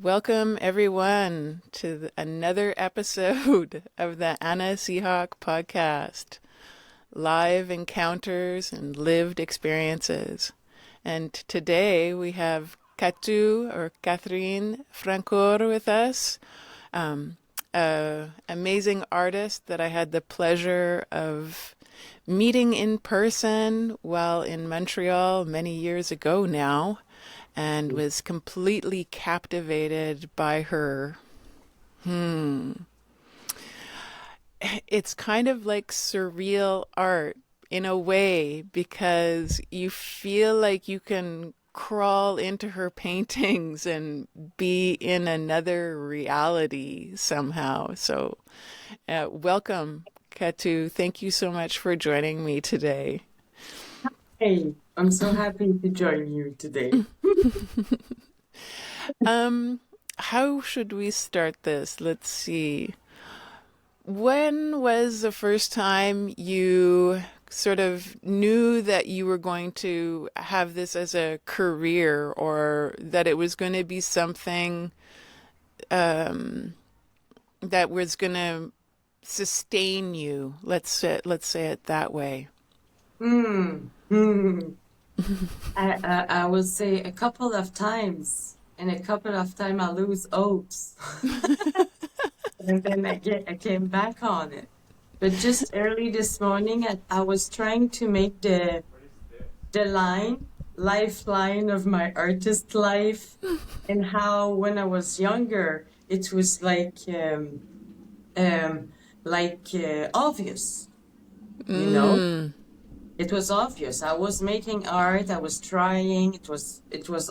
Welcome, everyone, to another episode of the Ana Seahawk podcast. Live encounters and lived experiences. And today we have Kathu or Katherine Francour with us, an amazing artist that I had the pleasure of meeting in person while in Montreal many years ago now, and was completely captivated by her. It's kind of like surreal art in a way because you feel like you can crawl into her paintings and be in another reality somehow. So, welcome, Kathu. Thank you so much for joining me today. Hey, I'm so happy to join you today. How should we start this? Let's see. When was the first time you sort of knew that you were going to have this as a career or that it was going to be something that was going to sustain you? Let's say it that way. Hmm. Hmm. I will say a couple of times, and a couple of times I lose hopes, and then I came back on it. But just early this morning, I was trying to make the lifeline of my artist life, and how when I was younger, it was obvious, you know. It was obvious. I was making art. I was trying. It was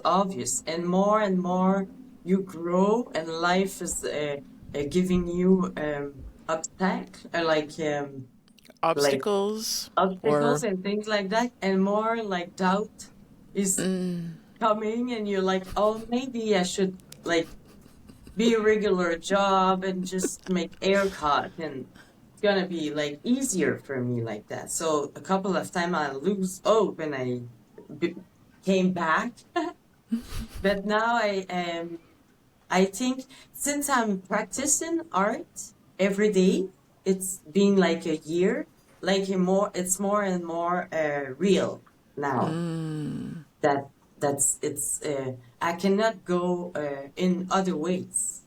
obvious. And more you grow, and life is giving you obstacle, like Obstacles obstacles or and things like that, and more like doubt is coming, and you're like, oh, maybe I should like be a regular job and just make haircut, and it's gonna be like easier for me like that. So a couple of times I lose hope, and b- came back. But now I think since I'm practicing art every day, it's been like a year, it's more and more real now. That that's it's I cannot go in other ways.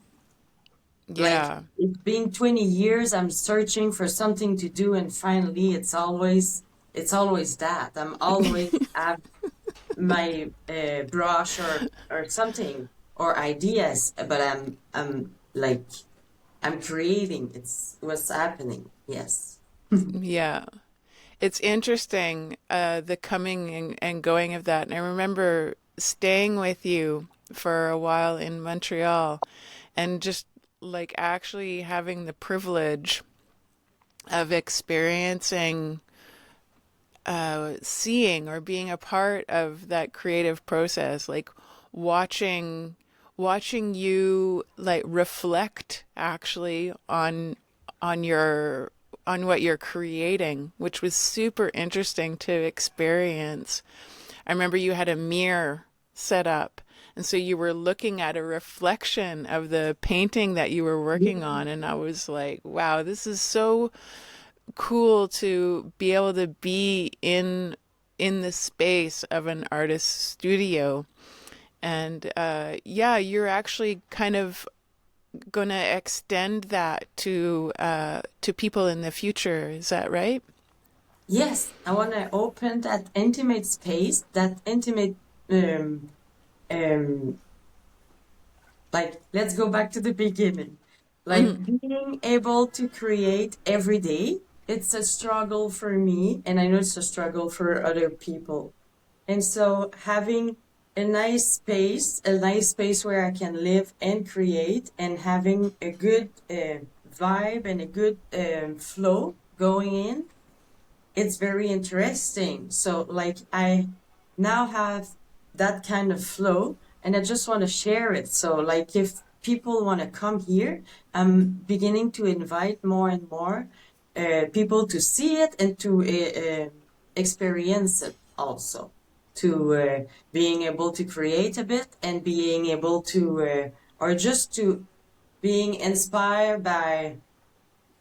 Like yeah. it's been 20 years, I'm searching for something to do, and finally it's always that. I'm always have my brush or something or ideas, but I'm creating. It's what's happening. Yes. Yeah. It's interesting, the coming and going of that. And I remember staying with you for a while in Montreal and just like actually having the privilege of experiencing, seeing or being a part of that creative process, like watching watching you like reflect actually on your on what you're creating, which was super interesting to experience. I remember you had a mirror set up, and so you were looking at a reflection of the painting that you were working on, and I was like, wow, this is so cool to be able to be in the space of an artist's studio. And yeah, you're actually kind of going to extend that to people in the future. Is that right? Yes, I want to open that intimate space, that intimate um um let's go back to the beginning. Like being able to create every day, it's a struggle for me, and I know it's a struggle for other people. And so having a nice space where I can live and create, and having a good vibe and a good flow going in, it's very interesting. So like I now have that kind of flow, and I just want to share it. So like if people want to come here, I'm beginning to invite more and more people to see it and to experience it also, to being able to create a bit, and being able to or just to being inspired by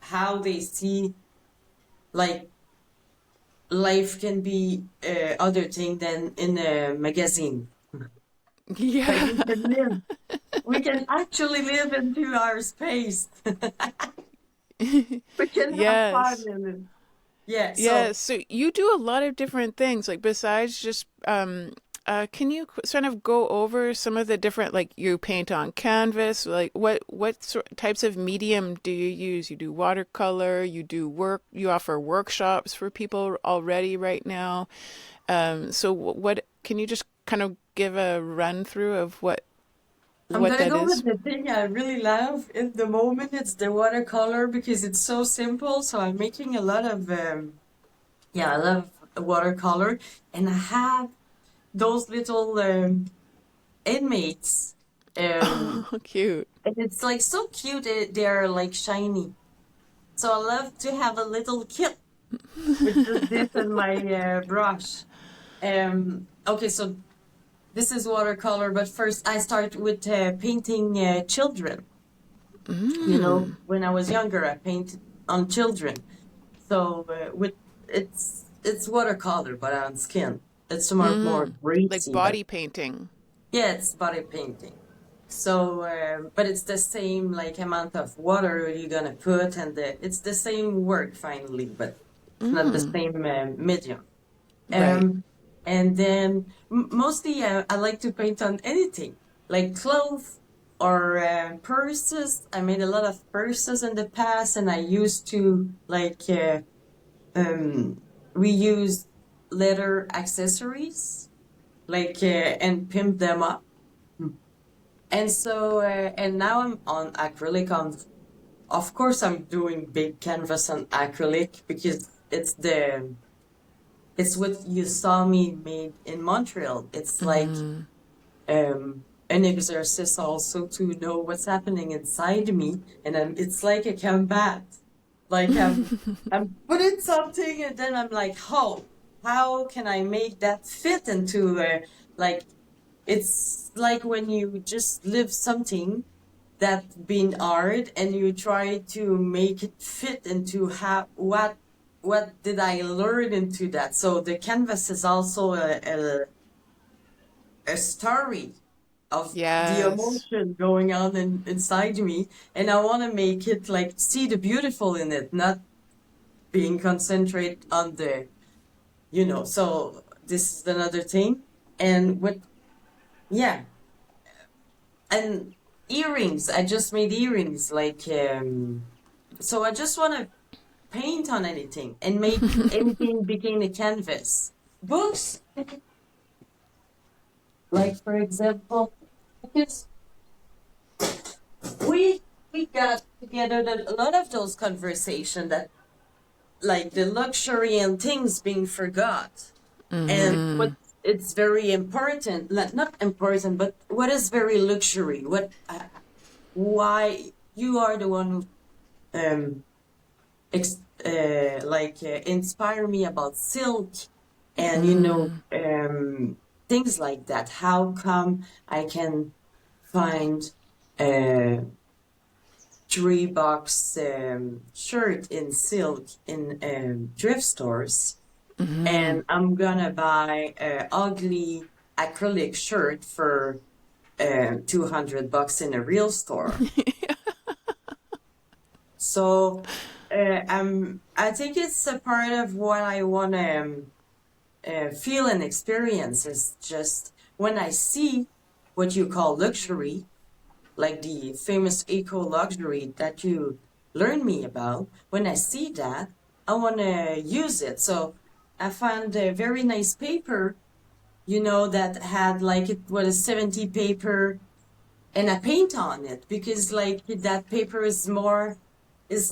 how they see like life can be other thing than in a magazine. Like Yeah. we can actually live into our space. We can have fun Yes. in it. Yeah, Yeah, so so you do a lot of different things, like besides just can you sort of go over some of the different, like you paint on canvas, like what types of medium do you use? You do watercolor, you do work, you offer workshops for people already right now. So what can you just kind of give a run through of I'm what gonna that go with is? the thing I really love in the moment. It's the watercolor because it's so simple. So I'm making a lot of yeah, I love watercolor, and I have those little inmates, um, Oh, cute. and it's like so cute. They're like shiny. So I love to have a little kit with just this and my brush. Okay, so this is watercolor, but first I start with painting children. You know, Mm. when I was younger, I painted on children. So with it's watercolor, but on skin. It's more Mm. Like greasy, but body painting. yeah, it's body painting. So, but it's the same like amount of water you're gonna put, and it's the same work finally, but it's not the Mm. same medium. Right. Um, and then mostly I like to paint on anything, like clothes or purses. I made a lot of purses in the past, and I used to like um, reuse leather accessories, like and pimp them up. And so, and now I'm on acrylic. Of course, I'm doing big canvas on acrylic because it's what you saw me made in Montreal. It's like Mm. an exercise also to know what's happening inside me, and it's like a combat. Like I'm putting something, and then I'm like, how can I make that fit into like it's like when you just live something that's been hard and you try to make it fit into how what did I learn into that. So the canvas is also a story of the Yes. emotion going on inside me, and I want to make it like see the beautiful in it, not being concentrate on the so this is another thing. And what yeah, and earrings, I just made earrings like so I just want to paint on anything and make anything become a canvas. Books, like for example, because we we got together a lot of those conversations that like the luxury and things being forgot, and what Mm-hmm. it's very important, not important, but what is very luxury, what why you are the one who um inspire me about silk and Mm. things like that. How come I can find a 3 box shirt in silk in thrift stores, Mm-hmm. and I'm gonna buy a ugly acrylic shirt for $200 in a real store? So I think it's a part of what I want to feel and experience is just when I see what you call luxury, like the famous eco luxury that you learned me about. When I see that, I want to use it. So I found a very nice paper, that had like it was 70 paper, and I paint on it because like that paper is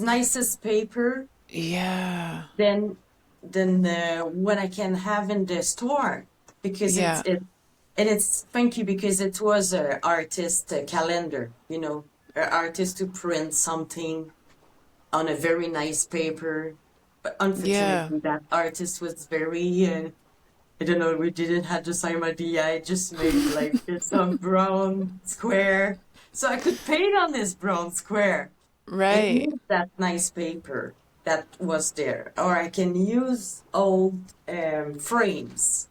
nicest paper Yeah. than what I can have in the store, because Yeah. and it's funky because it was a artist calendar, an artist to print something on a very nice paper. But Yeah. unfortunately, that artist was very I don't know. We didn't have the same idea. I just made like some brown square. So I could paint on this brown square and Right. use that nice paper that was there, or I can use old frames.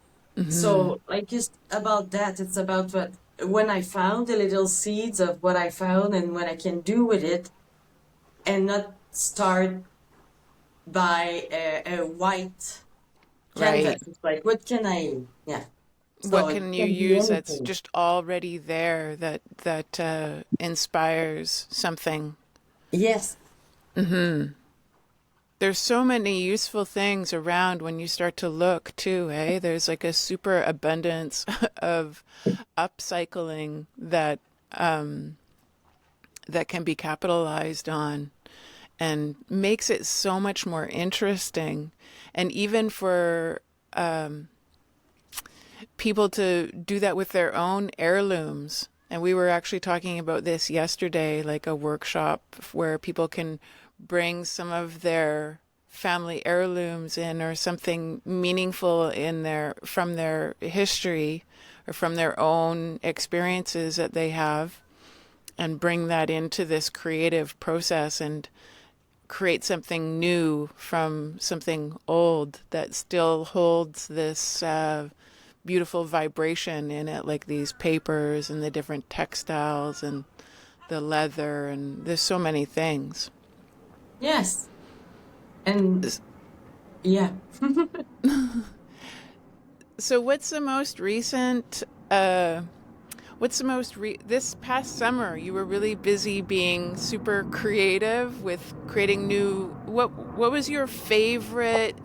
So, like, just about that, it's about what when I found the little seeds of what I found and what I can do with it, and not start by a white canvas. Right. It's like, what can I, yeah. So What it can you can be use that's anything. just already there that inspires something? Yes. There's so many useful things around when you start to look too, eh? There's like a super abundance of upcycling that can be capitalized on and makes it so much more interesting. And even for people to do that with their own heirlooms. And we were actually talking about this yesterday, like a workshop where people can bring some of their family heirlooms in or something meaningful in their from their history or from their own experiences that they have and bring that into this creative process and create something new from something old that still holds this beautiful vibration in it, like these papers and the different textiles and the leather, and there's so many things. Yes. And yeah. So, what's the most recent? This past summer? You were really busy being super creative with creating new. What was your favorite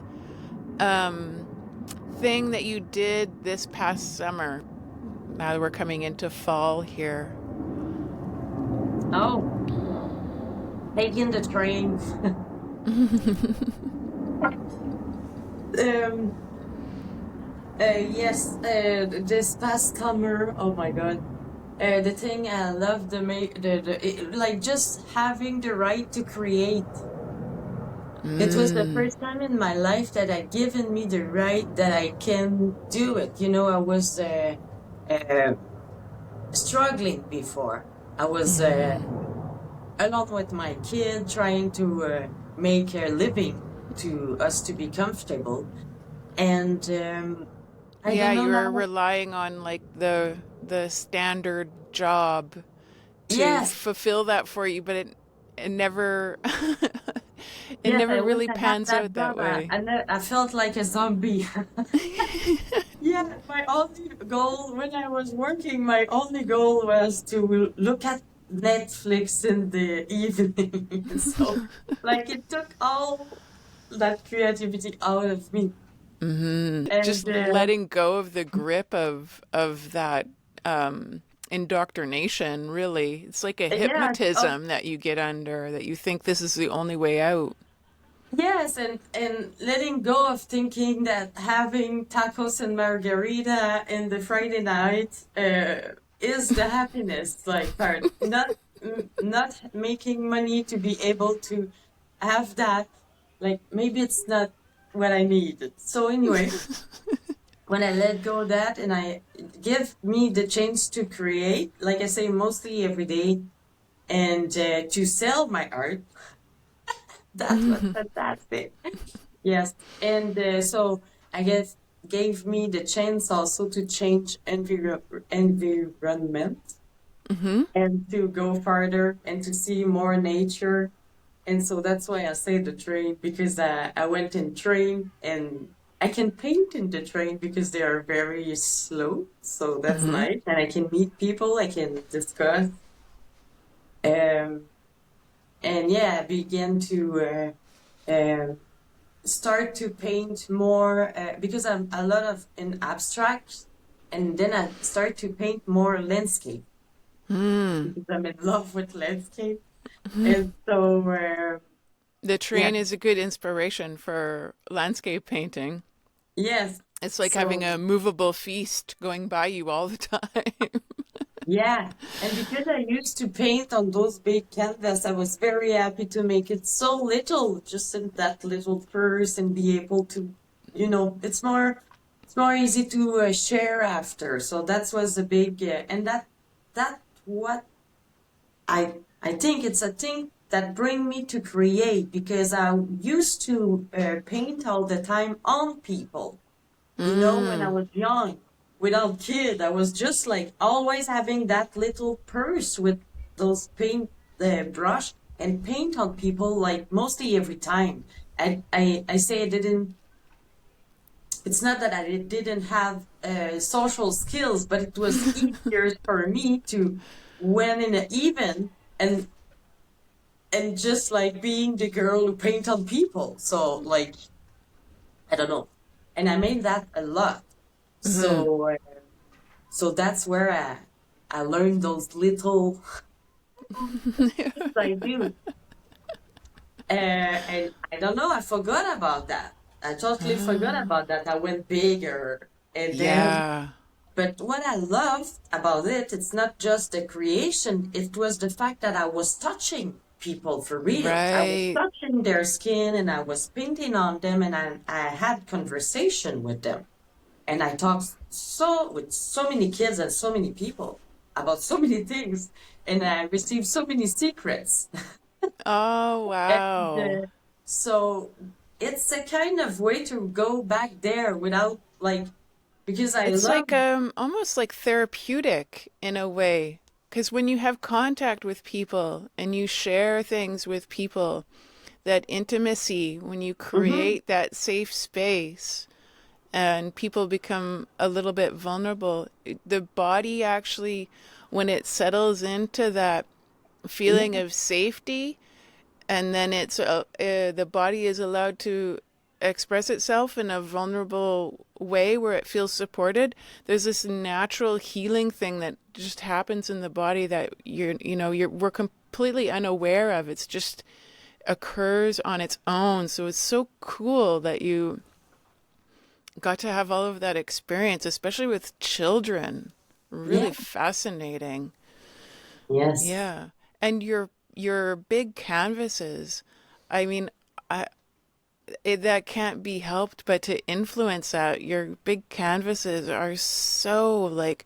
um, thing that you did this past summer? Now that we're coming into fall here. Oh, taking the train. Um, yes, this past summer, oh my God. The thing I love like just having the right to create. It was the Mm, first time in my life that had given me the right that I can do it. You know, I was uh, struggling before. I was along with my kid trying to make a living to us to be comfortable. And I yeah, don't know you were now. relying on like the standard job to Yes, fulfill that for you, but it never it yes, never when really I had pans that out that job, way. I felt like a zombie. Yeah, my only goal when I was working, my only goal was to look at Netflix in the evening. So, like, it took all that creativity out of me. Just And letting go of the grip of that indoctrination, really. It's like a yeah, hypnotism that you get under, that you think this is the only way out. yes, and letting go of thinking that having tacos and margarita in the Friday night is the happiness like part. Not making money to be able to have that. Like maybe it's not what I need. So anyway, when I let go of that and I give me the chance to create, like I say, mostly every day, and to sell my art, that was fantastic. Yes, and so I guess gave me the chance also to change environment and to go farther and to see more nature. And so that's why I say the train because I went in train and I can paint in the train because they are very slow. So that's nice. And I can meet people, I can discuss. Um, and yeah, I began to start to paint more because I'm a lot of in abstract, and then I start to paint more landscape because I'm in love with landscape, and so The yeah, train is a good inspiration for landscape painting. yes, It's like having so a movable feast going by you all the time. yeah, and because I used to paint on those big canvas, I was very happy to make it so little, just in that little purse, and be able to, it's more easy to share after. So that was a big, and that what I think it's a thing that bring me to create because I used to paint all the time on people. You know, when I Mm. was young, without kid, I was just like always having that little purse with those paint brush and paint on people like mostly every time. I say I didn't. It's not that I didn't have social skills, but it was easier for me to when in an event and just like being the girl who paint on people. So like I don't know, and I made that a lot. Mhm. So so that's where I learned those little things I do. And I don't know, I forgot about that. I totally forgot Ah, about that. I went bigger. And then, yeah. but what I loved about it, it's not just the creation, it was the fact that I was touching people for real. I was Right. touching their skin and I was painting on them and I had conversation with them. And I talked so with so many kids and so many people about so many things, and I received so many secrets. Oh, And wow. so it's a kind of way to go back there without like because I It's love. like almost like therapeutic in a way. Because when you have contact with people and you share things with people, that intimacy, when you Mhm. create that safe space and people become a little bit vulnerable, the body actually, when it settles into that feeling Yeah. of safety, and then the body is allowed to express itself in a vulnerable way where it feels supported. There's this natural healing thing that just happens in the body that we're completely unaware of. It's just occurs on its own. So it's so cool that you got to have all of that experience, especially with children. Yeah. Really fascinating. Yes. Yeah. And your big canvases, I mean, that can't be helped but to influence that. Your big canvases are so like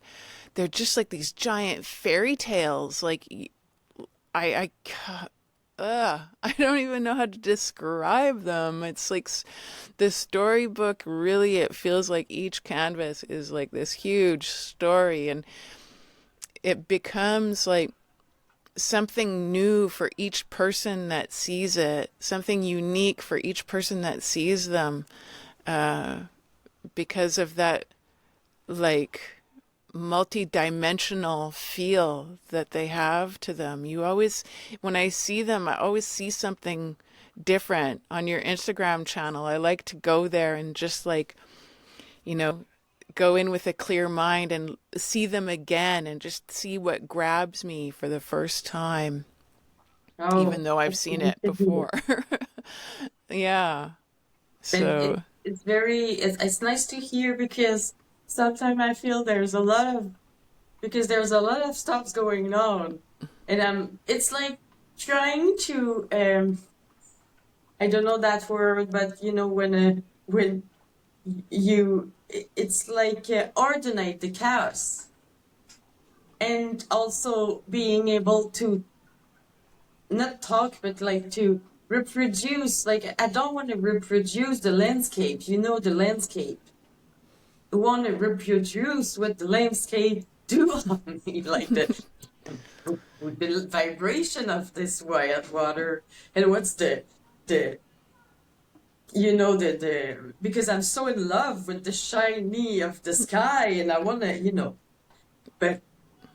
they're just like these giant fairy tales. Like I I don't even know how to describe them. It's like the storybook really, it feels like each canvas is like this huge story, and it becomes like something new for each person that sees it, something unique for each person that sees them, uh, because of that like multi-dimensional feel that they have to them. You always, when I see them, I always see something different on your Instagram channel. I like to go there and just like, you know, go in with a clear mind and see them again and just see what grabs me for the first time, even Oh, though I've that's seen nice it to hear. before. Yeah. And So, it's very it's nice to hear because sometimes I feel there's a lot of because there's a lot of stuff going on, and it's like trying to I don't know that word, but you know when it's like ordinate the chaos and also being able to not talk but like to reproduce. Like I don't want to reproduce the landscape, you know, the landscape. I want to reproduce what the landscape do on me, like with the vibration of this white water and what's the you know the because I'm so in love with the shiny of the sky and I want to but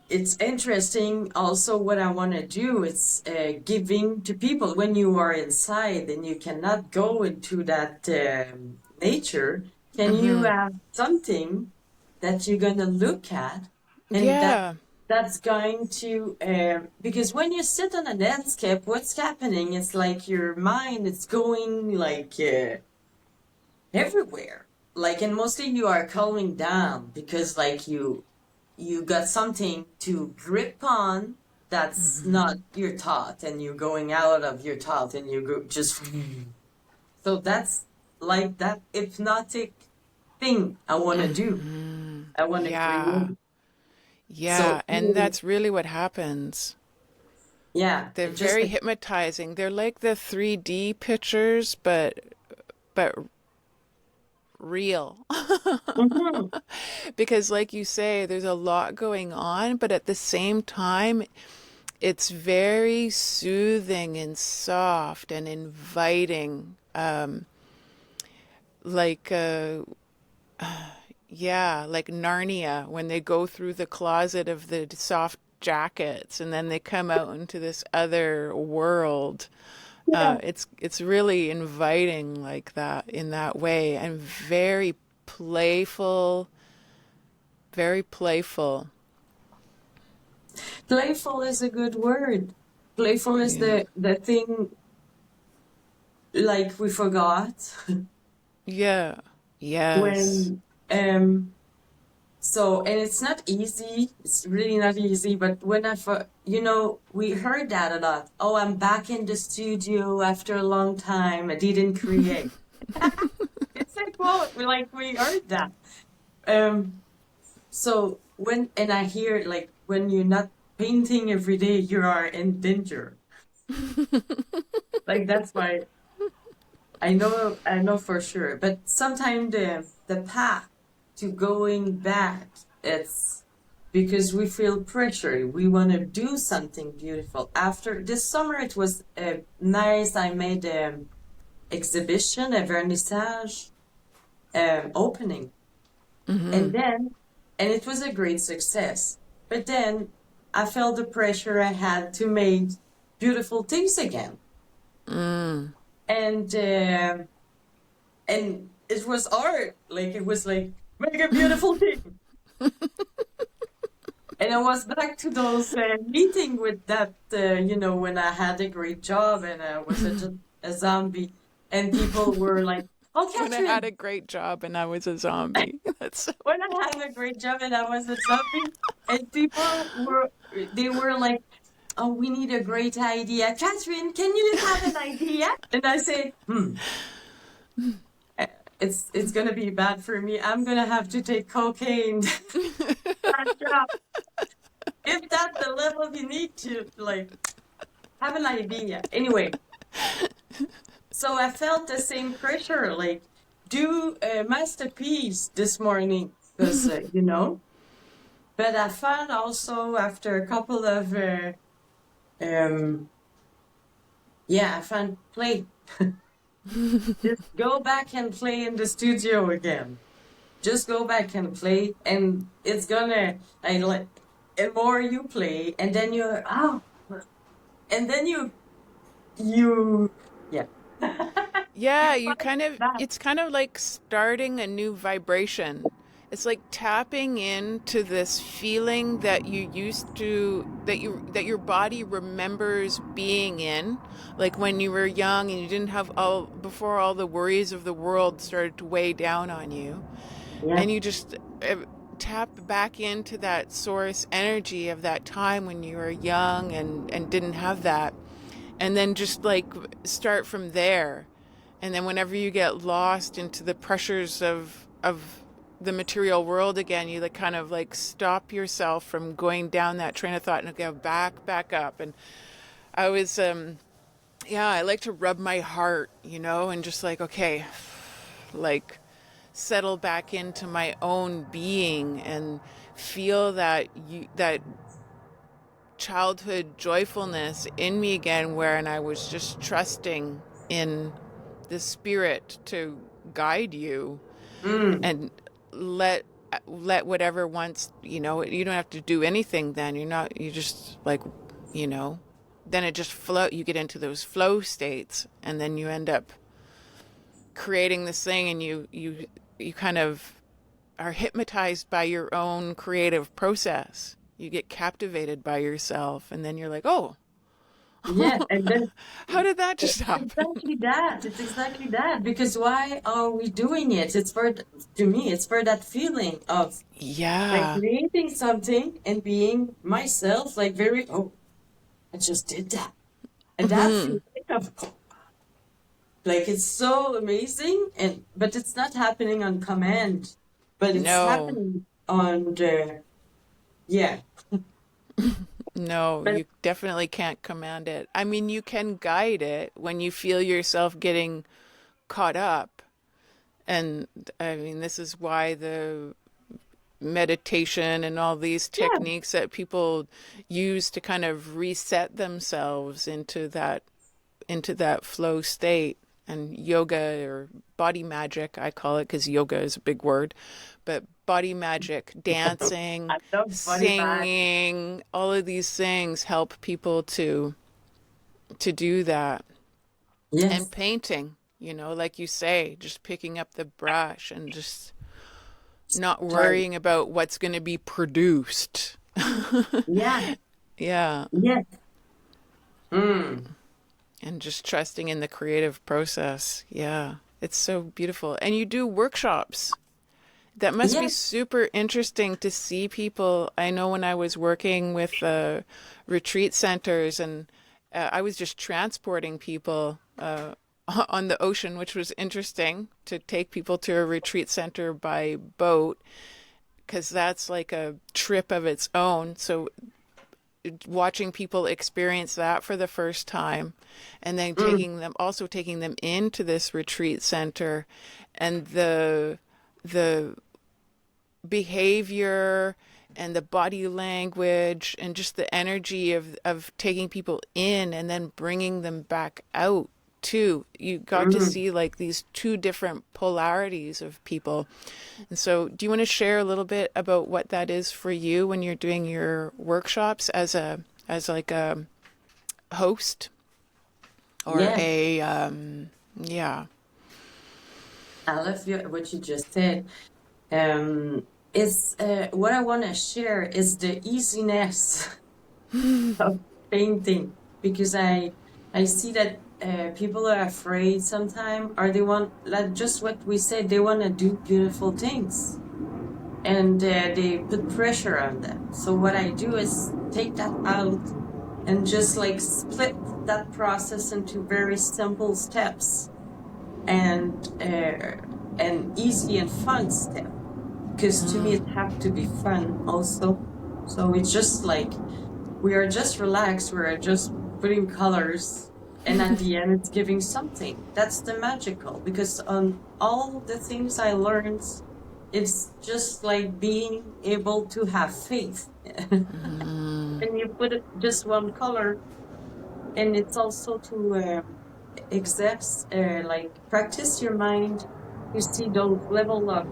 it's interesting also what I want to do it's giving to people when you are inside and you cannot go into that nature. Can you mhm. have something that you're going to look at and Yeah. that's going to because when you sit on a landscape what's happening it's like your mind is going like everywhere like and mostly you are calming down because like you got something to grip on that's not Mhm. your thought and you're going out of your thought and you go just so that's like that hypnotic thing I want to do. Mhm. I want to Yeah. create Yeah, so and that's really what happens. Yeah, They're it just very like, hypnotizing. They're like the 3D pictures, but real. mhm. Because like you say, there's a lot going on, but at the same time, it's very soothing and soft and inviting. Like yeah, like Narnia when they go through the closet of the soft jackets and then they come out into this other world. Yeah. It's really inviting like that in that way and very playful, very playful. Playful is a good word. Playful is Yeah. the thing like we forgot Yeah. Yes. when so, and it's not easy. It's really not easy. But when we heard that a lot. Oh, I'm back in the studio after a long time. I didn't create. It's like, well, like we heard that. Um, so and I hear like when you're not painting every day, you are in danger. Like that's why I know for sure. But sometimes the path to going back, it's because we feel pressure. We want to do something beautiful. After this summer, it was nice. I made an exhibition, a vernissage opening, and then and it was a great success. But then I felt the pressure I had to make beautiful things again, and it was art. Like it was like make a beautiful thing. And I was back to those meeting with that, when I had a great job and I was a zombie, and people were like, "Oh, When I had a Katherine, great job and I was a zombie. That's so when I had a great job and I was a zombie," and they were like, "Oh, we need a great idea, Katherine. Can you have an idea?" And I said, it's gonna be bad for me. I'm gonna have to take cocaine." That job. If that's the level you need to like have an idea. Anyway, so I felt the same pressure, like do a masterpiece this morning, because But I found also after a couple of um, I found play. Just go back and play in the studio again. Just go back and play, and it's gonna I like. And more you play, and then and then you yeah. You yeah, you find kind of, that. it's kind of like starting a new vibration. It's like tapping into this feeling that you used to, that your body remembers being in, like when you were young and you didn't have before all the worries of the world started to weigh down on you. Yeah. And you just tap back into that source energy of that time when you were young and didn't have that. And then just like start from there. And then whenever you get lost into the pressures of the material world again, you like kind of like stop yourself from going down that train of thought and go back up. And I was yeah, I like to rub my heart, and just like, okay, like settle back into my own being and feel that childhood joyfulness in me again, where I was just trusting in the spirit to guide you Mm. and let whatever wants, you don't have to do anything then. You just like, you know then it just flow, you get into those flow states, and then you end up creating this thing, and you kind of are hypnotized by your own creative process. You get captivated by yourself, and then you're like, oh, Yeah, and then how did that just it's happen? exactly that. It's exactly that. Because why are we doing it? To me, it's for that feeling of like Yeah. creating something and being myself, like I just did that. And that feeling of like it's so amazing, but it's not happening on command, but it's No. happening on the yeah. No, But you definitely can't command it. I mean, you can guide it when you feel yourself getting caught up. And I mean, this is why the meditation and all these yeah, techniques that people use to kind of reset themselves into that flow state, and yoga or body magic, I call it, because yoga is a big word, but body magic, dancing, I love body back. singing, all of these things help people to do that. And Yes. painting, like you say, just picking up the brush and just not Right. worrying about what's going to be produced. Yeah. Yeah. Yes. Mm. And just trusting in the creative process. Yeah. It's so beautiful. And you do workshops. That must be Yes. super interesting to see people. I know when I was working with retreat centers, and I was just transporting people on the ocean, which was interesting to take people to a retreat center by boat, because that's like a trip of its own. So watching people experience that for the first time, and then Mm. taking them into this retreat center, and the behavior and the body language and just the energy of taking people in and then bringing them back out too. You got to Mm. see like these two different polarities of people. And so do you want to share a little bit about what that is for you when you're doing your workshops as like a host or Yeah. a yeah. I love what you just said. Um, is what I want to share is the easiness of painting, because I see that people are afraid sometimes, or they want, like just what we said, they want to do beautiful things, and they put pressure on them. So what I do is take that out and just like split that process into very simple steps, and easy and fun steps, because to me it have to be fun also. So it's just like we are just relaxed, we are just putting colors, and at the end it's giving something. That's the magical, because on all the things I learned, it's just like being able to have faith. And you put it just one color, and it's also to exercise, like practice your mind to see those level of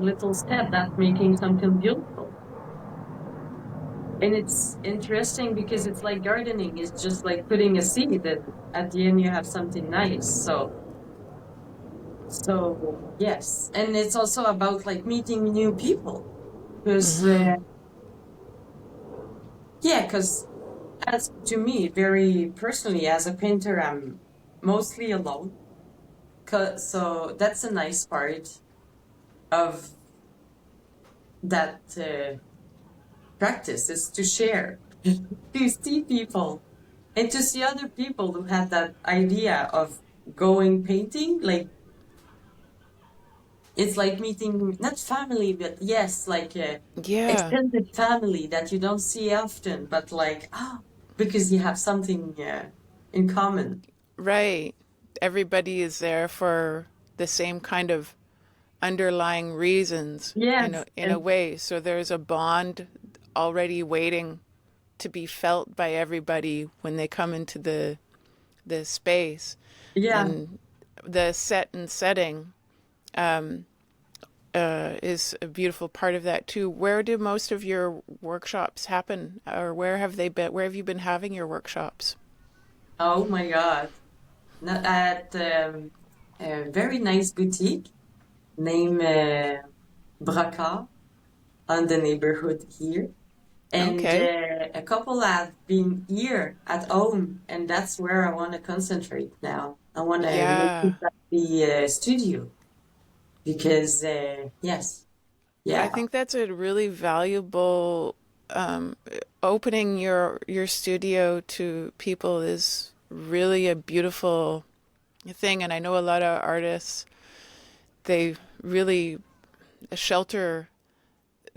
little steps that making something beautiful. And it's interesting because it's like gardening. It's just like putting a seed, and at the end you have something nice. So yes, and it's also about like meeting new people, because yeah, because as to me, very personally, as a painter, I'm mostly alone. So that's a nice part of that practice, is to share, to see people, and to see other people who had that idea of going painting. Like it's like meeting not family, but yes, like Yeah. extended family that you don't see often, but like because you have something in common. Right. Everybody is there for the same kind of underlying reasons Yes, in a and way. So there's a bond already waiting to be felt by everybody when they come into the space. yeah. And the set and setting is a beautiful part of that too. Where do most of your workshops happen, or where have they been? Where have you been having your workshops? Oh my God. Not at a very nice boutique named Braca on the neighborhood here. And Okay. a couple have been here at home, and that's where I want to concentrate now. I want to make it Yeah. at the studio, because, yes, I yeah, think that's a really valuable opening your studio to people is really a beautiful thing. And I know a lot of artists, they really shelter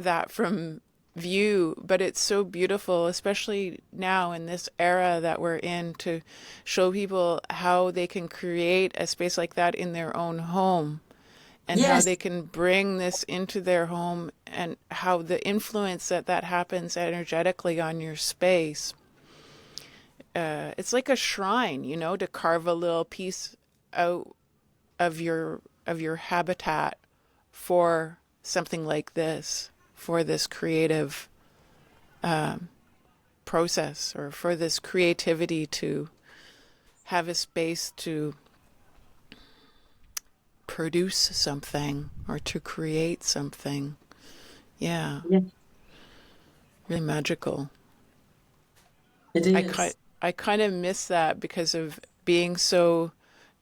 that from view, but it's so beautiful, especially now in this era that we're in, to show people how they can create a space like that in their own home, and how Yes. they can bring this into their home, and how the influence that that happens energetically on your space. It's like a shrine, you know, to carve a little piece out of your habitat for something like this, for this creative process, or for this creativity to have a space to produce something or to create something. Yeah, Yes, really magical. it I kind is. I kind of miss that because of being so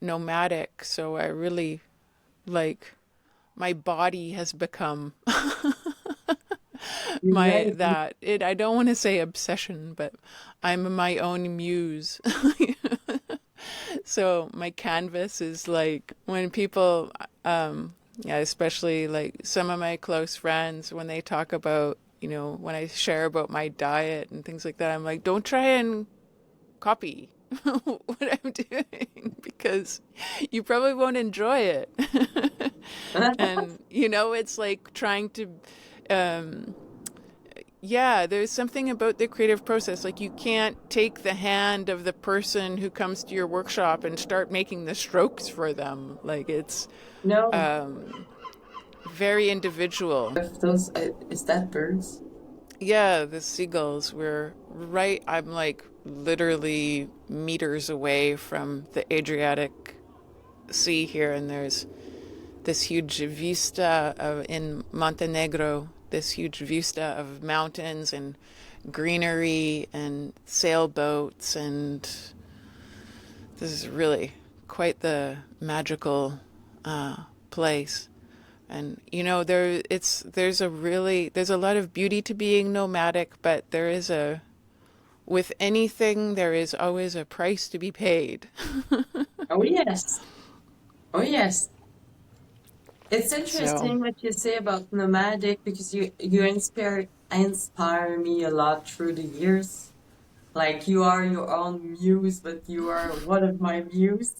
nomadic. So I really like my body has become You're my right. that it I don't want to say obsession, but I'm my own muse. So my canvas is like when people yeah, especially like some of my close friends, when they talk about, you know, when I share about my diet and things like that, I'm like, don't try and copy what I'm doing, because you probably won't enjoy it. And you know, it's like trying to yeah, there's something about the creative process. Like you can't take the hand of the person who comes to your workshop and start making the strokes for them. Like it's No, very individual. if those is that birds? Yeah, the seagulls were right. I'm like literally meters away from the Adriatic Sea here, and there's this huge vista in Montenegro, this huge vista of mountains and greenery and sailboats, and this is really quite the magical place. And you know, there's a lot of beauty to being nomadic, but there is a with anything there is always a price to be paid. Oh yes. Oh yes. It's So, interesting what you say about nomadic because you inspire me a lot through the years. Like you are your own muse, but you are one of my muse.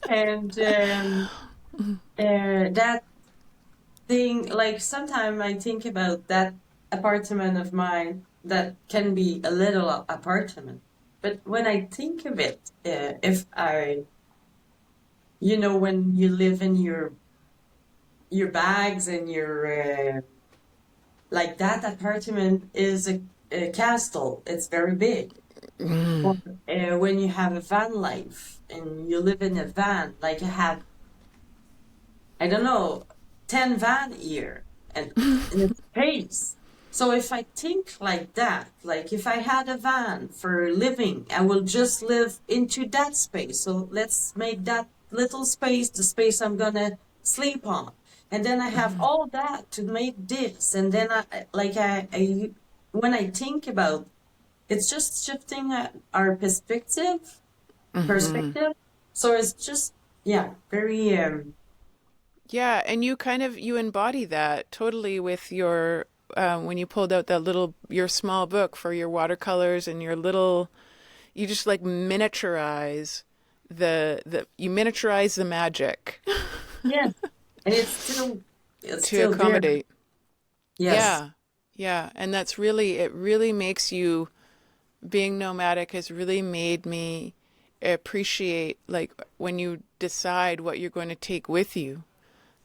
And that thing, like sometimes I think about that apartment of mine that can be a little apartment. But when I think of it, if I, you know, when you live in your bags and your like that apartment is a castle. It's very big. Or, when you have a van life and you live in a van, like I have, I don't know, 10 van here and in a space. So if I think like that, like if I had a van for living, I will just live into that space. So let's make that little space the space I'm gonna sleep on. And then I have all that to make this. And then when I think about it's just shifting our perspective. So it's just, yeah, very, yeah, and you kind of you embody that totally with your when you pulled out that little your small book for your watercolors and your little you just like miniaturize the you miniaturize the magic yes. And it's to still there. accommodate. Yes. Yeah. Yeah, and that's really it really makes you being nomadic has really made me appreciate like when you decide what you're going to take with you,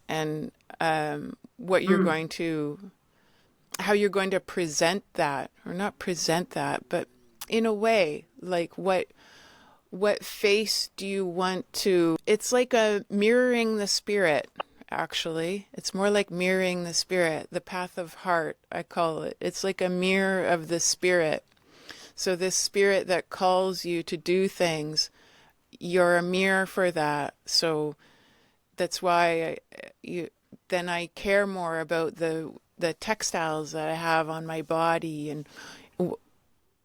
and what you're Mm. going to how you're going to present that, or not present that, but in a way like what face do you want to it's like a mirroring the spirit. Actually, it's more like mirroring the spirit, the path of heart, I call it. It's like a mirror of the spirit. So this spirit that calls you to do things, you're a mirror for that. So that's why then I care more about the textiles that I have on my body, and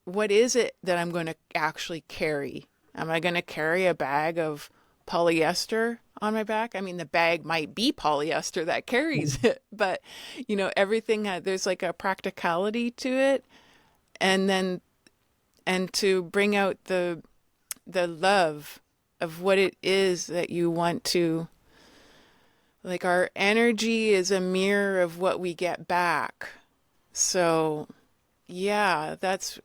what is it that I'm going to actually carry? Am I going to carry a bag of polyester on my back. I mean, the bag might be polyester that carries it, but everything there's like a practicality to it, and then and to bring out the love of what it is that you want to, like, our energy is a mirror of what we get back. So, yeah, that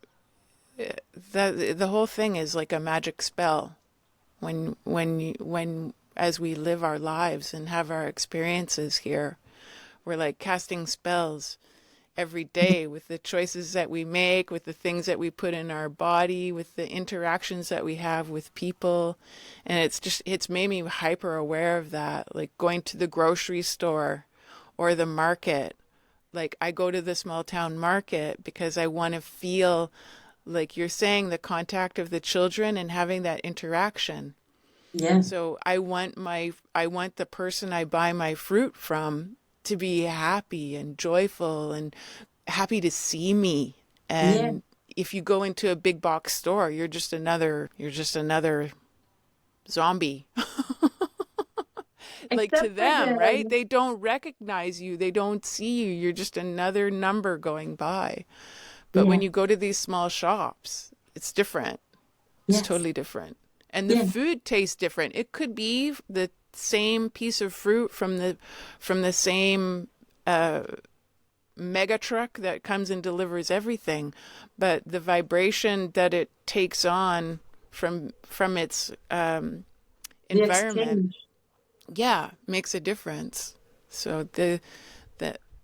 the whole thing is like a magic spell when as we live our lives and have our experiences here, we're like casting spells every day with the choices that we make, with the things that we put in our body, with the interactions that we have with people. And it's made me hyper aware of that, like going to the grocery store or the market. Like, I go to the small town market because I want to feel, like you're saying, the contact of the children and having that interaction. Yeah. So I want the person I buy my fruit from to be happy and joyful and happy to see me. Yeah. And if you go into a big box store, you're just another zombie. Like, to Except for them, right? the They don't recognize you. They don't see you. You're just another number going by. But yeah. when you go to these small shops, it's different. It's Yes. totally different. And the Yeah. food tastes different. It could be the same piece of fruit from the same mega truck that comes and delivers everything, but the vibration that it takes on from its The environment, exchange. yeah, makes a difference. So the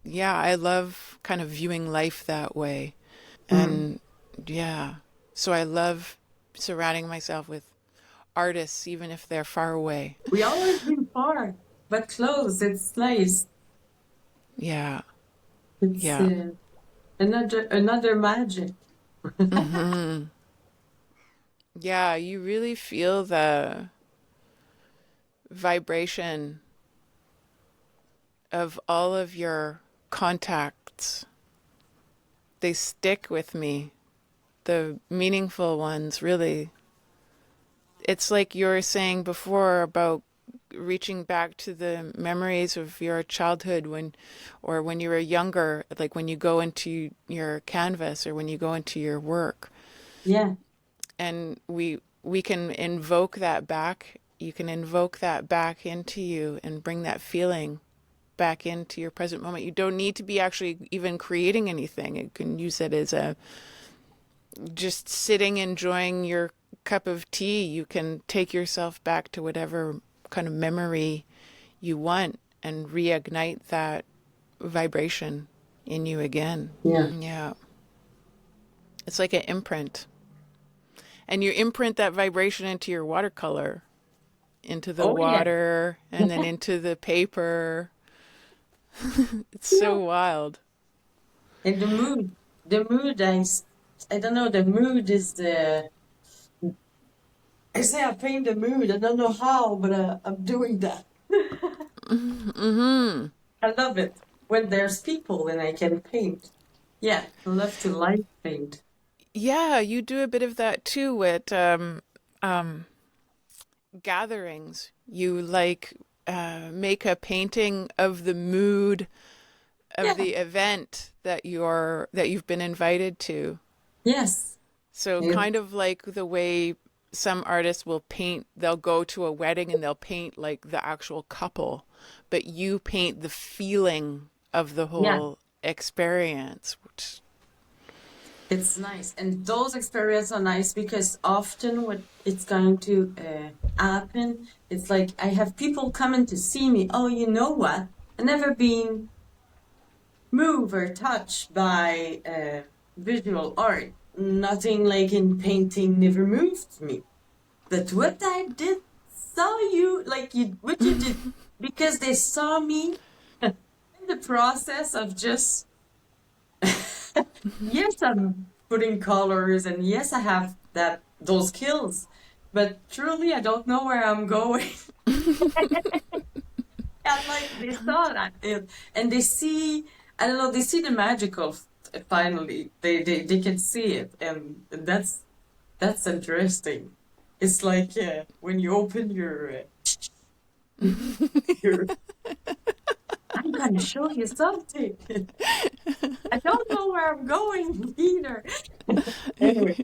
yeah, I love kind of viewing life that way. Mm. And yeah, so I love surrounding myself with artists, even if they're far away. We always been far, but close. It's nice. Yeah, It's yeah. another magic. Yeah, you really feel the vibration of all of your contacts. They stick with me, the meaningful ones, really. It's like you were saying before about reaching back to the memories of your childhood or when you were younger, like when you go into your canvas or when you go into your work. Yeah. And we can invoke that back. You can invoke that back into you and bring that feeling back into your present moment. You don't need to be actually even creating anything. You can use it as a just sitting enjoying your cup of tea. You can take yourself back to whatever kind of memory you want and reignite that vibration in you again. Yeah. Yeah. It's like an imprint. And you imprint that vibration into your watercolor, into the Oh yeah. water, and then into the paper. It's Yeah. so wild. And the mood, I don't know, the mood is I say I paint the mood. I don't know how, but I'm doing that. Hmm. I love it when there's people and I can paint. Yeah, I love to light paint. Yeah, you do a bit of that too with um, gatherings. You like make a painting of the mood of Yeah. the event that you've been invited to. Yes. So Yeah. kind of like the way some artists will paint, they'll go to a wedding and they'll paint like the actual couple, but you paint the feeling of the Yeah. whole experience. It's nice. And those experiences are nice because often what it's going to happen, it's like I have people coming to see me. Oh, you know what? I've never been moved or touched by visual art. Nothing like in painting never moved me. But what I did saw you, like you, what you did, because they saw me in the process of just yes, I'm putting colors, and yes, I have those skills, but truly, I don't know where I'm going. And like they saw that, and they see, I don't know, they see the magical. Finally, they can see it, and that's interesting. It's like when you open your I'm gonna show you something. I don't know where I'm going either. Anyway,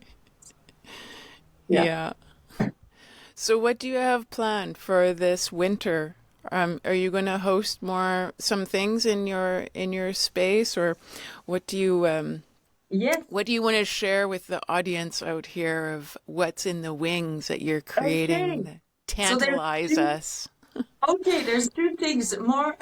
yeah. Yeah. So what do you have planned for this winter? Are you going to host some things in your space, or what do you Yes. what do you want to share with the audience out here of what's in the wings that you're creating Okay. that So there's tantalize two. us? Okay, there's two things more.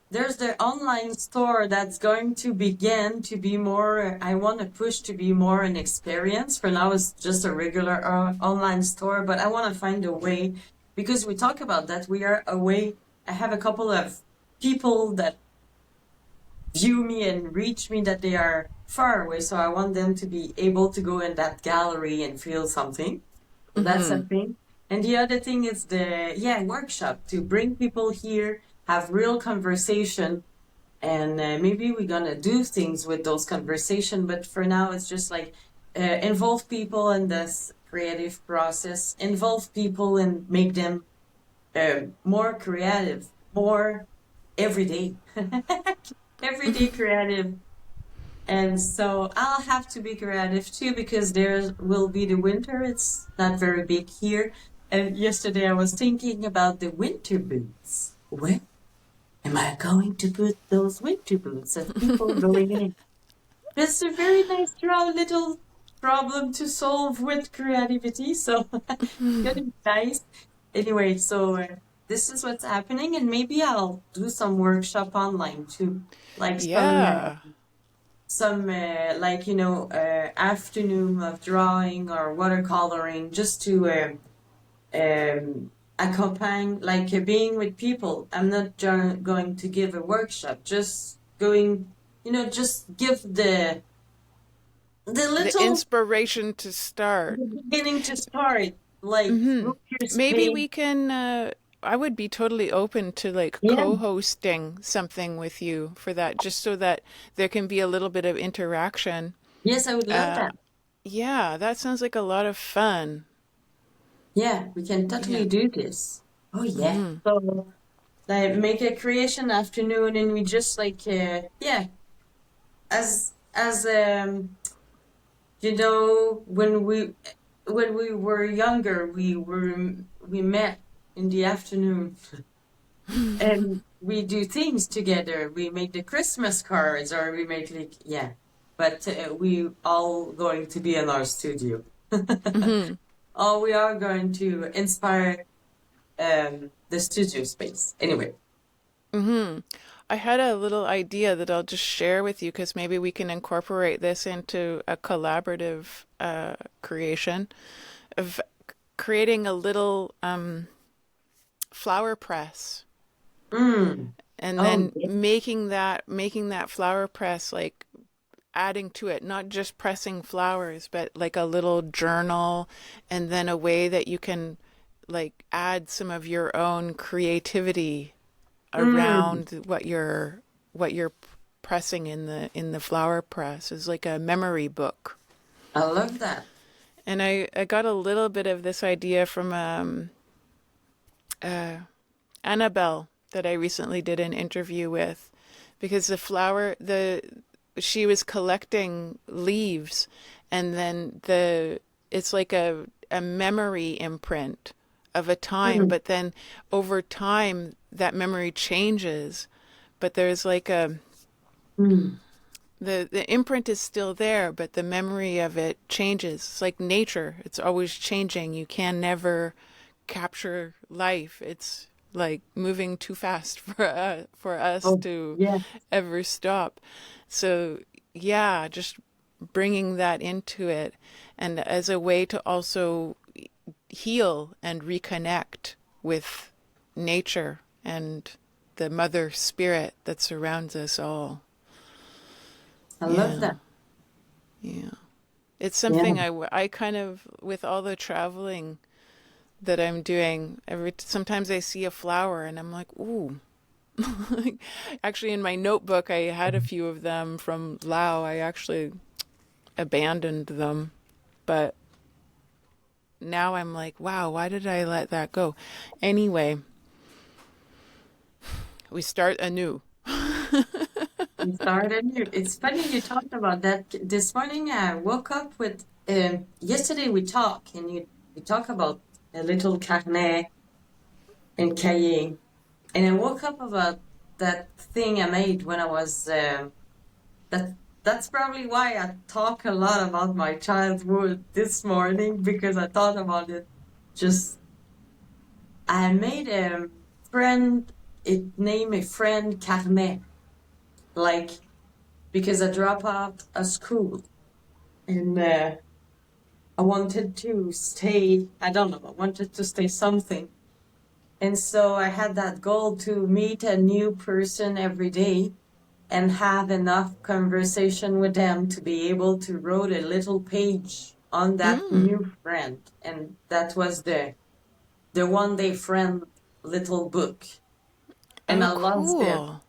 There's the online store that's going to begin to be more. I want to push to be more an experience. For now, it's just a regular online store, but I want to find a way because we talk about that. We are away. I have a couple of people that view me and reach me that they are far away, so I want them to be able to go in that gallery and feel something. So that's a thing. And the other thing is the workshop to bring people here, have real conversation, and maybe we're gonna do things with those conversation. But for now, it's just like involve people in this creative process, involve people and make them more creative, more everyday, everyday creative. And so I'll have to be creative too because there will be the winter. It's not very big here. And yesterday I was thinking about the winter boots. Where am I going to put those winter boots of people going in? It's a very nice little problem to solve with creativity. So it's gonna be nice. Anyway, so this is what's happening, and maybe I'll do some workshop online too, like Yeah. some like afternoon of drawing or watercoloring just to accompany like being with people. I'm not going to give a workshop, just going, just give the The little inspiration to start. the beginning to start, like book your Maybe space. we can, I would be totally open to like Yeah, co-hosting something with you for that, just so that there can be a little bit of interaction. yes, I would love Uh, that. yeah, that sounds like a lot of fun. Yeah, we can totally Yeah. do this. Oh yeah. So like make a creation afternoon and we just like as when we were younger we met in the afternoon and we do things together. We make the Christmas cards or we make like but we all going to be in our studio. Oh, we are going to inspire the studio space. Anyway. I had a little idea that I'll just share with you because maybe we can incorporate this into a collaborative creation of creating a little flower press Mm. and Oh then yeah. making that flower press like adding to it, not just pressing flowers, but like a little journal and then a way that you can like add some of your own creativity Mm. around what you're pressing in the flower press is like a memory book. I love that. And I got a little bit of this idea from Annabelle that I recently did an interview with because the she was collecting leaves and then it's like a memory imprint of a time, Mm. but then over time that memory changes, but there's like Mm. the imprint is still there, but the memory of it changes. It's like nature. It's always changing. You can never capture life. It's like moving too fast for us Oh to yeah. ever stop. So yeah, just bringing that into it and as a way to also heal and reconnect with nature and the mother spirit that surrounds us all. I love Yeah, that. yeah. It's Yeah. something I kind of, with all the traveling that I'm doing, sometimes I see a flower and I'm like, ooh. Actually, in my notebook, I had a few of them from Lao. I actually abandoned them, but now I'm like, wow, why did I let that go? Anyway, we start anew. We started. It's funny you talked about that. This morning I woke up with, yesterday we talk about a little carnet and cahier. And I woke up about that thing I made when I was, that's probably why I talk a lot about my childhood this morning because I thought about it. Just I made a friend, it named a friend Carnet, like because I dropped out of school and I wanted to stay, I don't know, I wanted to stay something. And so I had that goal to meet a new person every day and have enough conversation with them to be able to write a little page on that Mm. new friend. And that was the one day friend little book. And Oh, I lost it cool.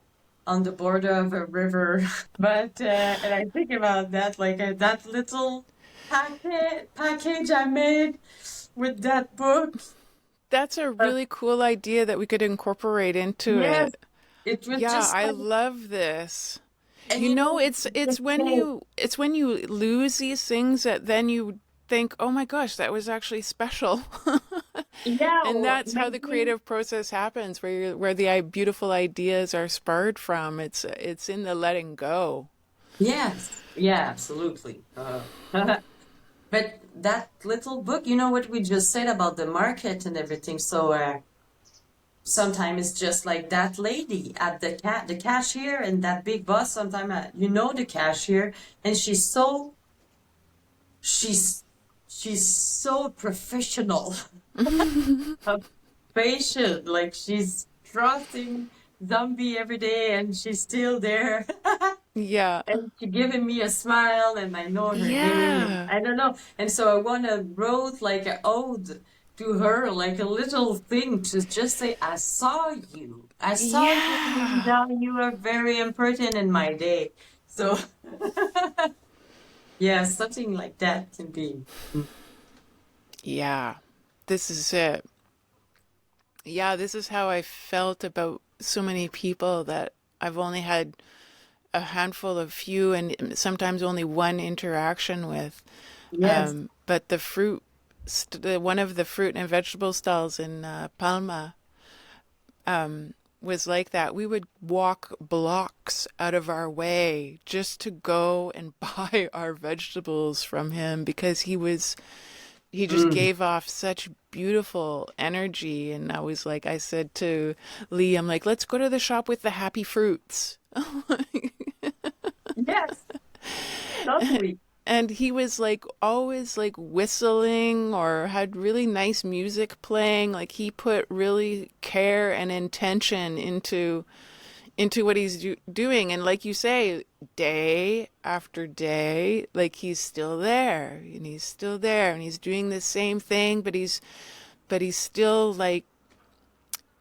on the border of a river. But and I think about that, like that little package I made with that book. That's a But really cool idea that we could incorporate into yes, it. it was Yeah, just I like, love this. and You you know, know, it's the when cake. you lose these things that then you think, "Oh my gosh, that was actually special." Yeah, And or that's how the maybe creative process happens, where the beautiful ideas are spurred from. It's in the letting go. yes, yeah, absolutely. But that little book, you know what we just said about the market and everything. So sometimes it's just like that lady at the cashier and that big boss. Sometimes you know the cashier, and she's she's so professional, patient. Like she's trusting zombie every day, and she's still there. Yeah. And she giving me a smile, and I know her name, and Yeah. I don't know. And so I want to wrote like an ode to her, like a little thing to just say, I saw you. I saw you, Yeah. Linda. You are very important in my day. So, yeah, something like that can be. Yeah. This is it. Yeah, this is how I felt about so many people that I've only had a handful of few and sometimes only one interaction with. Yes. But one of the fruit and vegetable stalls in Palma was like that. We would walk blocks out of our way just to go and buy our vegetables from him because he just Mm. gave off such beautiful energy. And I said to Lee, I'm like, let's go to the shop with the happy fruits. Yes, totally. And he was like always like whistling or had really nice music playing. Like he put really care and intention into what he's doing. And like you say, day after day, like he's still there and he's still there and he's doing the same thing, but he's still like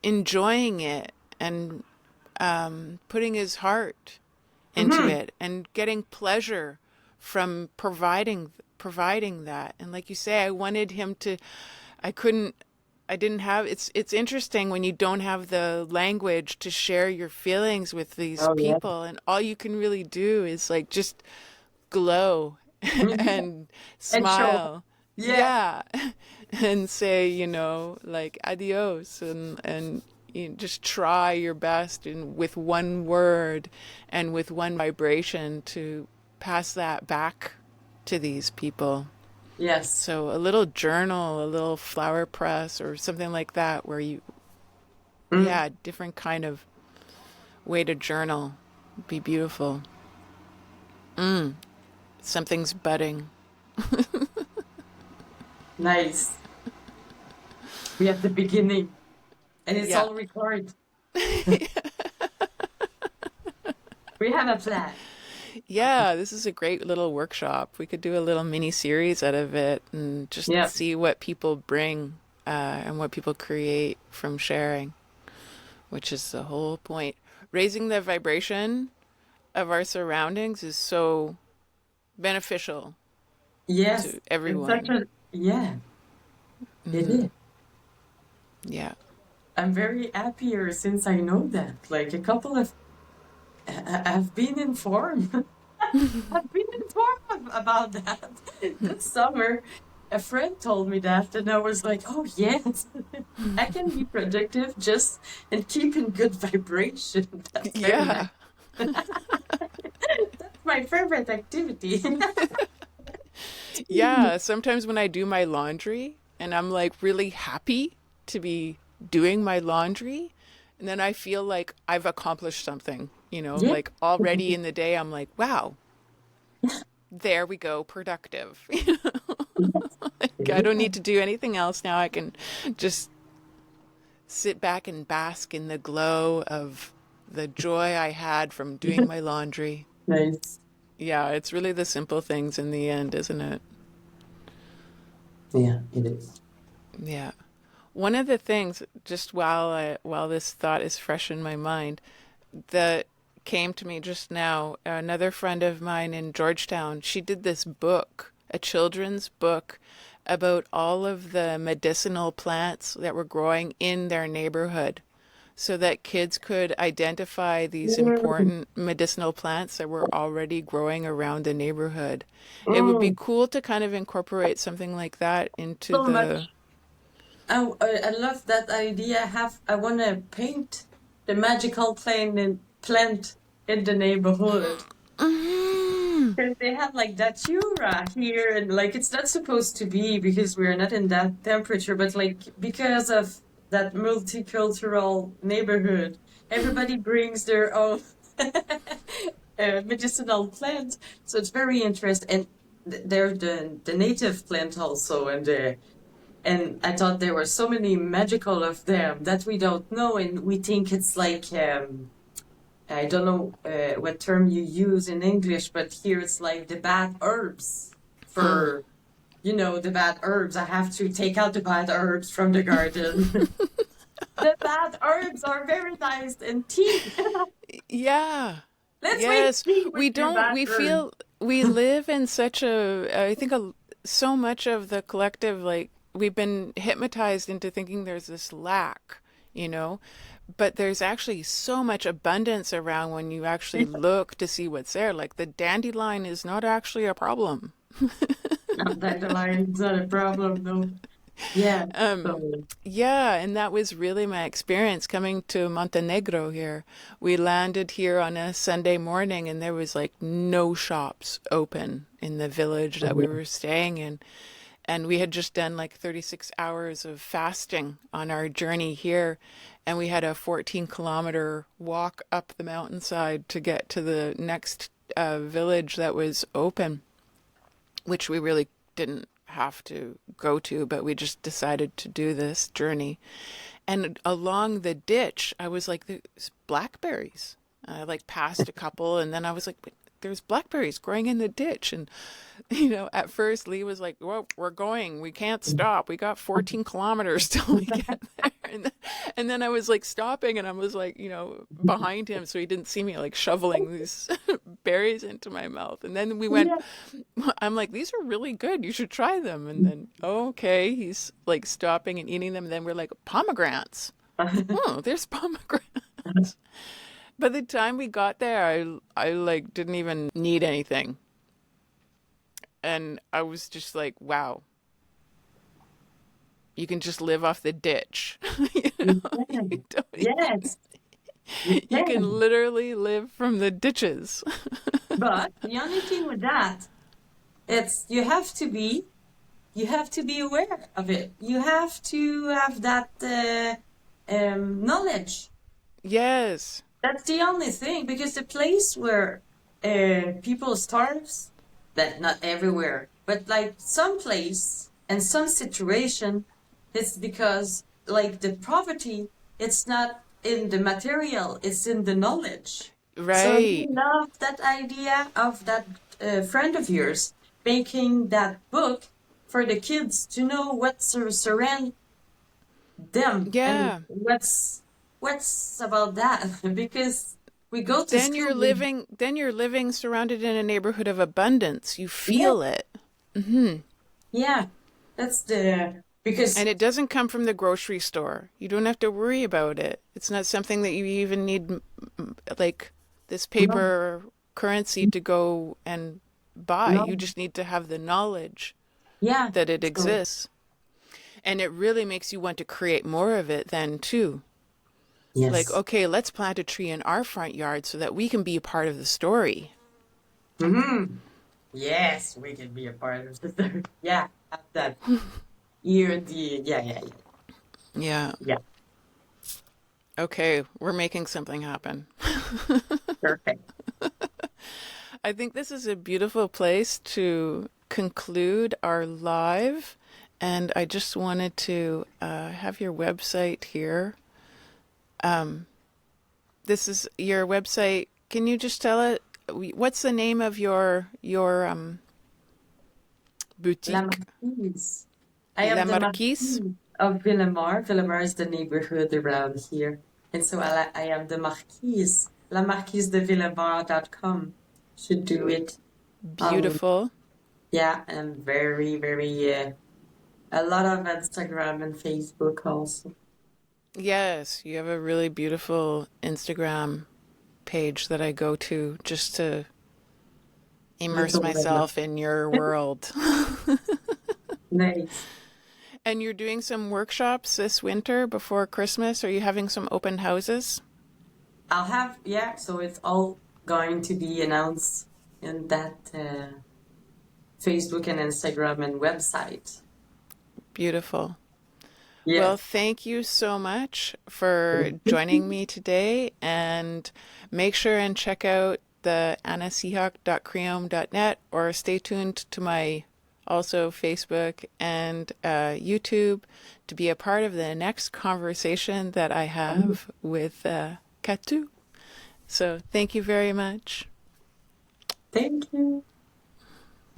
enjoying it and putting his heart into Hmm. it and getting pleasure from providing that. And like you say, I wanted him to, I couldn't, I didn't have, it's interesting when you don't have the language to share your feelings with these Oh, yeah. people and all you can really do is like just glow and And show. smile. Yeah. Yeah. And say, like adios and just try your best and with one word and with one vibration to pass that back to these people. Yes. So a little journal, a little flower press or something like that where Mm. yeah, different kind of way to journal would be beautiful. Something's budding. Nice. We have the beginning, and it's Yeah. all recorded. We have a plan. Yeah, this is a great little workshop. We could do a little mini series out of it and just Yeah. see what people bring and what people create from sharing, which is the whole point. Raising the vibration of our surroundings is so beneficial Yes. to It's such everyone. a, yeah. It is. Yeah. I'm very happier since I know that. Like a couple of, I've been informed. I've been informed about that this summer. A friend told me that, and I was like, "Oh yes, I can be productive just and keep in good vibration." That's very Yeah. nice. That's my favorite activity. Yeah. Sometimes when I do my laundry and I'm like really happy to be doing my laundry, and then I feel like I've accomplished something, Yeah. like already in the day, I'm like, wow, there we go, productive. Yes, Like, I don't need to do anything else now. I can just sit back and bask in the glow of the joy I had from doing my laundry. nice. Yeah, it's really the simple things in the end, isn't it? Yeah, it is. Yeah. One of the things, just while this thought is fresh in my mind, that came to me just now, another friend of mine in Georgetown, she did this book, a children's book about all of the medicinal plants that were growing in their neighborhood so that kids could identify these Mm, important medicinal plants that were already growing around the neighborhood. It would be mm, cool to kind of incorporate something like that into so the. much. I love that idea. I want to paint the magical plant in the neighborhood. Mhm. Because they have like datura here, and like it's not supposed to be because we're not in that temperature, but like because of that multicultural neighborhood, everybody brings their own medicinal plant. So it's very interesting. And they're the native plant also, and I thought there were so many magical of them that we don't know, and we think it's like I don't know what term you use in English, but here it's like the bad herbs for, the bad herbs. I have to take out the bad herbs from the garden. The bad herbs are very nice and tea. Yeah. Let's make Yes. tea with We your don't, bad we herbs. feel we live in such I think so much of the collective, like we've been hypnotized into thinking there's this lack, you know, but there's actually so much abundance around when you actually look to see what's there. Like the dandelion is not actually a problem. Not dandelion, it's not a problem, no. Yeah. So, Yeah, and that was really my experience coming to Montenegro here. We landed here on a Sunday morning and there was like no shops open in the village that we were staying in. And we had just done like 36 hours of fasting on our journey here. And we had a 14-kilometer walk up the mountainside to get to the next village that was open, which we really didn't have to go to, but we just decided to do this journey. And along the ditch, I was like, there's blackberries. I like passed a couple, and then I was like, "Wait, there's blackberries growing in the ditch." And, at first Lee was like, well, we're going. We can't stop. We got 14 kilometers till we get there. And then I was like stopping, and I was like, behind him so he didn't see me like shoveling these berries into my mouth. And then we went, yeah. I'm like, these are really good. You should try them. And then, okay, he's like stopping and eating them. And then we're like, pomegranates. Oh, there's pomegranates. By the time we got there, I like didn't even need anything. And I was just like, wow, you can just live off the ditch. You You can. don't even, Yes, you you can can. literally live from the ditches. But the only thing with that, it's you have to be aware of it. You have to have that knowledge. Yes. That's the only thing, because the place where people starves, that not everywhere, but like some place and some situation, it's because like the poverty, it's not in the material, it's in the knowledge. So I Right. love that idea of that friend of yours making that book for the kids to know what's surround them and Yeah. what's about that. Because we go to school with, Then you're living surrounded in a neighborhood of abundance. You yeah, feel it. Hmm. yeah, that's the Because And it doesn't come from the grocery store. You don't have to worry about it. It's not something that you even need, like this no, paper currency to go and buy. no, You just need to have the knowledge yeah. that it So exists. And it really makes you want to create more of it then too. Like, yes. okay, let's plant a tree in our front yard so that we can be a part of the story. Hmm. Yes, we can be a part of the third. Yeah, have that ear. The yeah, yeah, yeah, Yeah. yeah. Okay, we're making something happen. Perfect. I think this is a beautiful place to conclude our live. And I just wanted to have your website here. This is your website. Can you just tell it? What's the name of your La boutique? Marquise. I La am the Marquise? Marquise of Villemar. Villemar is the neighborhood around here. And so I am the Marquise. LaMarquiseDeVillemar.com should do it. Beautiful. Yeah, and very, very, a lot of Instagram and Facebook also. Yes, you have a really beautiful Instagram page that I go to just to immerse Little Villemar. myself in your world. Nice. And you're doing some workshops this winter before Christmas. Are you having some open houses? I'll have, yeah, so it's all going to be announced in that Facebook and Instagram and website. Beautiful. Well, Yes. thank you so much for joining me today. And make sure and check out the anaseahawk.creome.net or stay tuned to my also Facebook and YouTube to be a part of the next conversation that I have with Kathu. So thank you very much. Thank you.